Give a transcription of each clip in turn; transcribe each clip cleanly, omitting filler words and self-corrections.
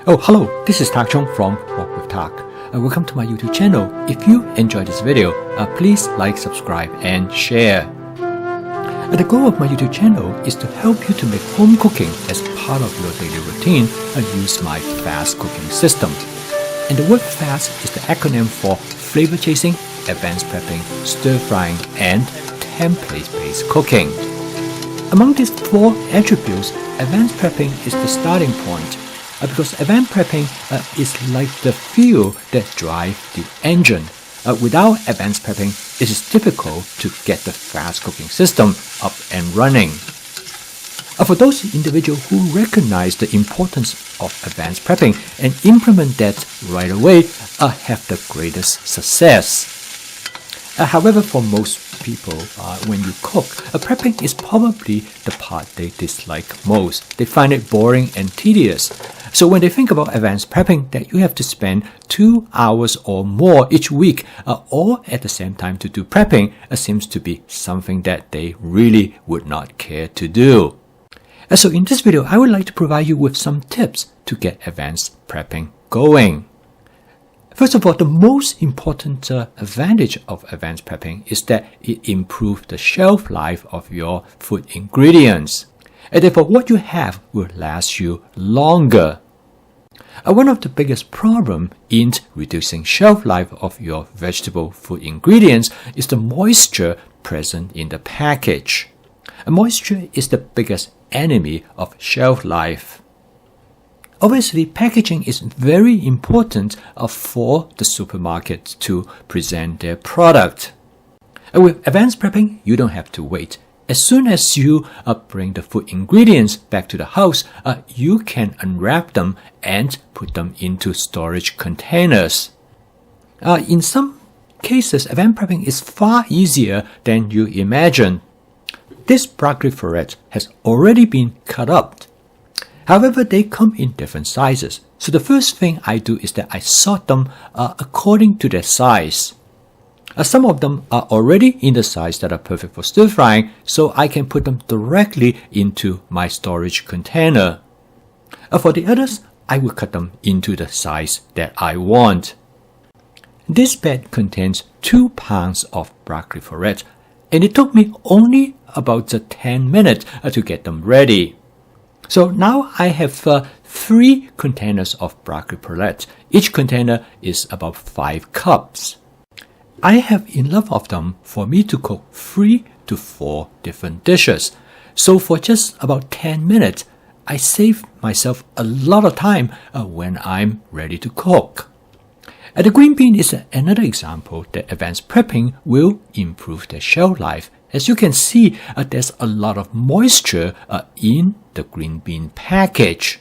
Oh, hello, this is Tak Chung from Walk with Tak. Welcome to my YouTube channel. If you enjoyed this video, please like, subscribe, and share. The goal of my YouTube channel is to help you to make home cooking as part of your daily routine and use my fast cooking system. And the word fast is the acronym for flavor chasing, advanced prepping, stir frying, and template-based cooking. Among these four attributes, advanced prepping is the starting point. Because advanced prepping is like the fuel that drives the engine. Without advanced prepping, it is difficult to get the fast cooking system up and running. For those individuals who recognize the importance of advanced prepping and implement that right away, have the greatest success. However, for most people, when you cook, prepping is probably the part they dislike most. They find it boring and tedious. So when they think about advanced prepping, that you have to spend 2 hours or more each week, or at the same time to do prepping, seems to be something that they really would not care to do. So in this video, I would like to provide you with some tips to get advanced prepping going. First of all, the most important advantage of advanced prepping is that it improves the shelf life of your food ingredients. And therefore, what you have will last you longer. One of the biggest problems in reducing shelf life of your vegetable food ingredients is the moisture present in the package. Moisture is the biggest enemy of shelf life. Obviously, packaging is very important for the supermarket to present their product. With advanced prepping, you don't have to wait. As soon as you bring the food ingredients back to the house, you can unwrap them and put them into storage containers. In some cases, advanced prepping is far easier than you imagine. This broccoli fillet has already been cut up. However, they come in different sizes. So the first thing I do is that I sort them according to their size. Some of them are already in the size that are perfect for stir frying, so I can put them directly into my storage container. For the others, I will cut them into the size that I want. This bag contains 2 pounds of broccoli fillet, and it took me only about 10 minutes to get them ready. So now I have 3 containers of broccoli fillet. Each container is about 5 cups. I have enough of them for me to cook 3 to 4 different dishes. So for just about 10 minutes, I save myself a lot of time when I'm ready to cook. The green bean is another example that advanced prepping will improve the shelf life. As you can see, there's a lot of moisture in the green bean package.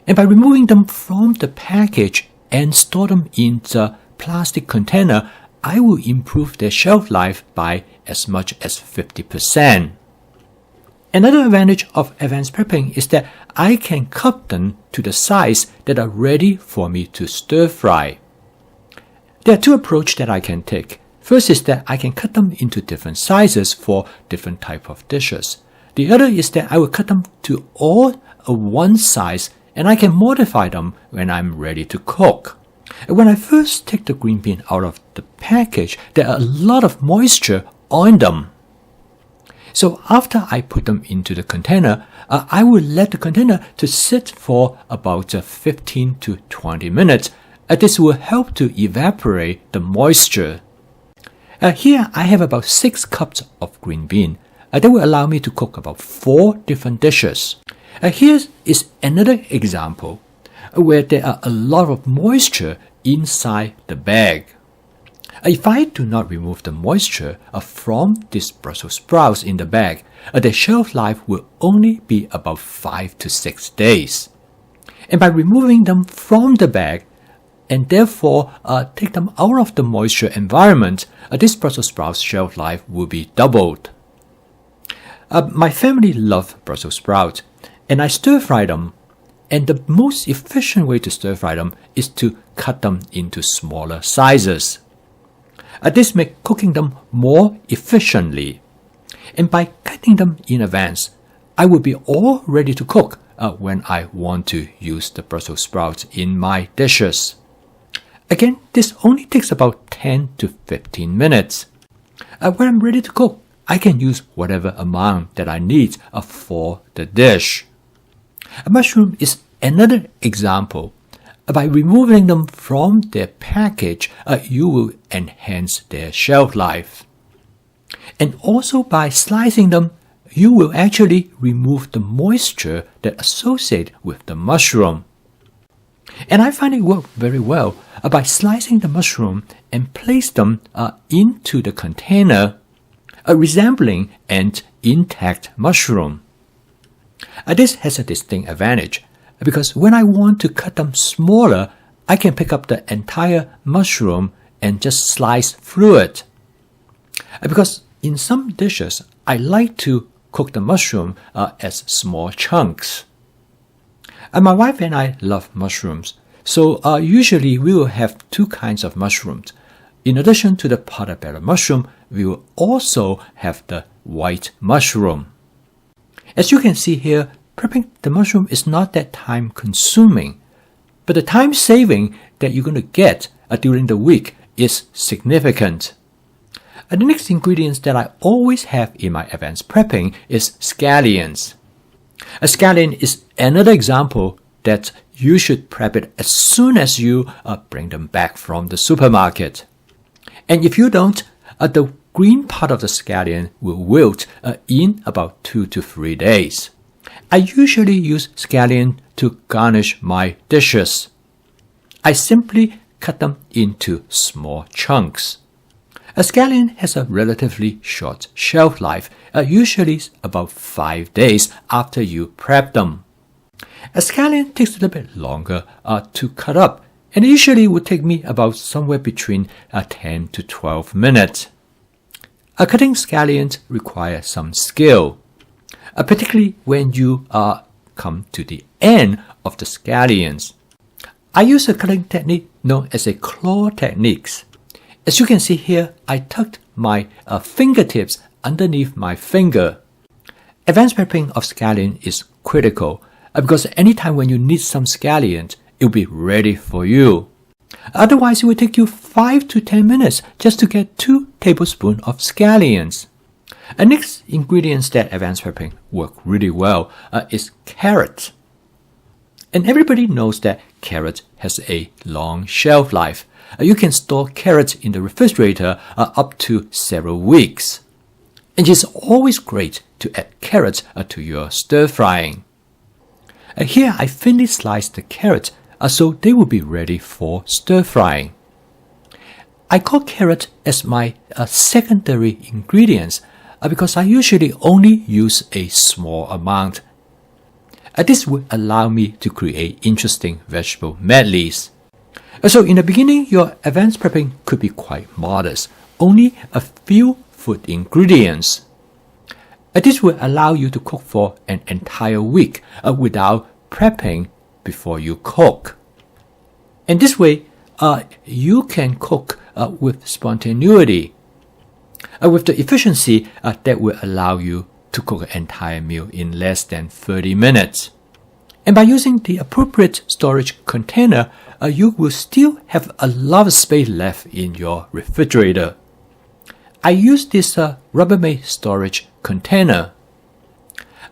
And by removing them from the package and store them in the plastic container, I will improve their shelf life by as much as 50%. Another advantage of advanced prepping is that I can cut them to the size that are ready for me to stir fry. There are 2 approaches that I can take. First is that I can cut them into different sizes for different type of dishes. The other is that I will cut them to all one size and I can modify them when I'm ready to cook. When I first take the green bean out of the package, there are a lot of moisture on them. So after I put them into the container, I will let the container to sit for about 15 to 20 minutes. This will help to evaporate the moisture. Here I have about 6 cups of green bean. That will allow me to cook about 4 different dishes. Here is another example where there are a lot of moisture inside the bag. If I do not remove the moisture from these Brussels sprouts in the bag, the shelf life will only be about 5 to 6 days. And by removing them from the bag, and therefore take them out of the moisture environment, this Brussels sprouts shelf life will be doubled. My family loves Brussels sprouts, and I stir fry them. And the most efficient way to stir fry them is to cut them into smaller sizes. This makes cooking them more efficiently. And by cutting them in advance, I will be all ready to cook when I want to use the Brussels sprouts in my dishes. Again, this only takes about 10 to 15 minutes. When I'm ready to cook, I can use whatever amount that I need for the dish. A mushroom is another example. By removing them from their package, you will enhance their shelf life. And also by slicing them, you will actually remove the moisture that associates with the mushroom. And I find it work very well by slicing the mushroom and place them into the container, resembling an intact mushroom. This has a distinct advantage because when I want to cut them smaller, I can pick up the entire mushroom and just slice through it. Because in some dishes, I like to cook the mushroom as small chunks. My wife and I love mushrooms, so usually we will have two kinds of mushrooms. In addition to the portobello mushroom, we will also have the white mushroom. As you can see here, prepping the mushroom is not that time consuming, but the time saving that you're going to get during the week is significant. The next ingredients that I always have in my advanced prepping is scallions. A scallion is another example that you should prep it as soon as you bring them back from the supermarket. And if you don't, the green part of the scallion will wilt in about 2 to 3 days. I usually use scallion to garnish my dishes. I simply cut them into small chunks. A scallion has a relatively short shelf life, usually about 5 days after you prep them. A scallion takes a little bit longer to cut up, and usually would take me about somewhere between 10 to 12 minutes. Cutting scallions requires some skill, particularly when you come to the end of the scallions. I use a cutting technique known as a claw technique. As you can see here, I tucked my fingertips underneath my finger. Advanced prepping of scallion is critical because anytime when you need some scallion, it will be ready for you. Otherwise, it will take you 5 to 10 minutes just to get 2 tablespoons of scallions. The next ingredients that advanced prepping work really well is carrot. And everybody knows that carrot has a long shelf life. You can store carrots in the refrigerator up to several weeks. And it's always great to add carrots to your stir frying. Here I thinly sliced the carrot so they will be ready for stir frying. I call carrot as my secondary ingredients because I usually only use a small amount. This will allow me to create interesting vegetable medleys. So in the beginning, your advanced prepping could be quite modest, only a few food ingredients. This will allow you to cook for an entire week without prepping before you cook. And this way, you can cook with spontaneity, with the efficiency that will allow you to cook an entire meal in less than 30 minutes. And by using the appropriate storage container, you will still have a lot of space left in your refrigerator. I use this Rubbermaid storage container.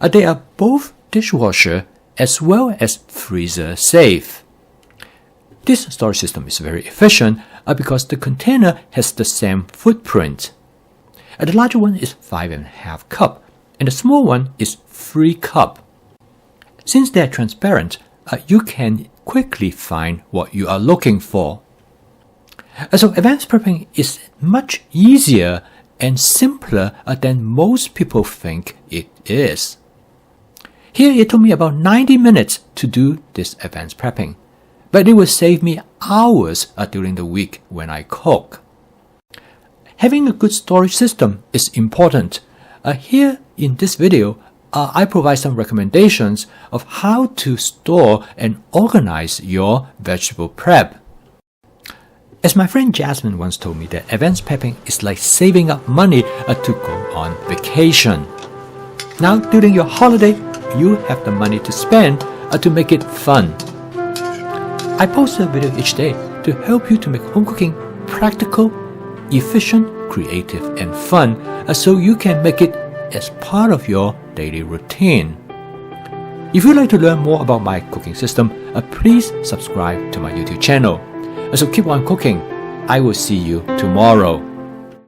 They are both dishwasher as well as freezer safe. This storage system is very efficient because the container has the same footprint. The larger one is 5.5 cup and the small one is 3 cup. Since they are transparent, you can quickly find what you are looking for. So advanced prepping is much easier and simpler than most people think it is. Here it took me about 90 minutes to do this advanced prepping, but it will save me hours during the week when I cook. Having a good storage system is important. Here in this video, I provide some recommendations of how to store and organize your vegetable prep. As my friend Jasmine once told me that advanced prepping is like saving up money to go on vacation. Now during your holiday, you have the money to spend to make it fun. I post a video each day to help you to make home cooking practical, efficient, creative, and fun so you can make it as part of your daily routine. If you'd like to learn more about my cooking system, please subscribe to my YouTube channel. So keep on cooking. I will see you tomorrow.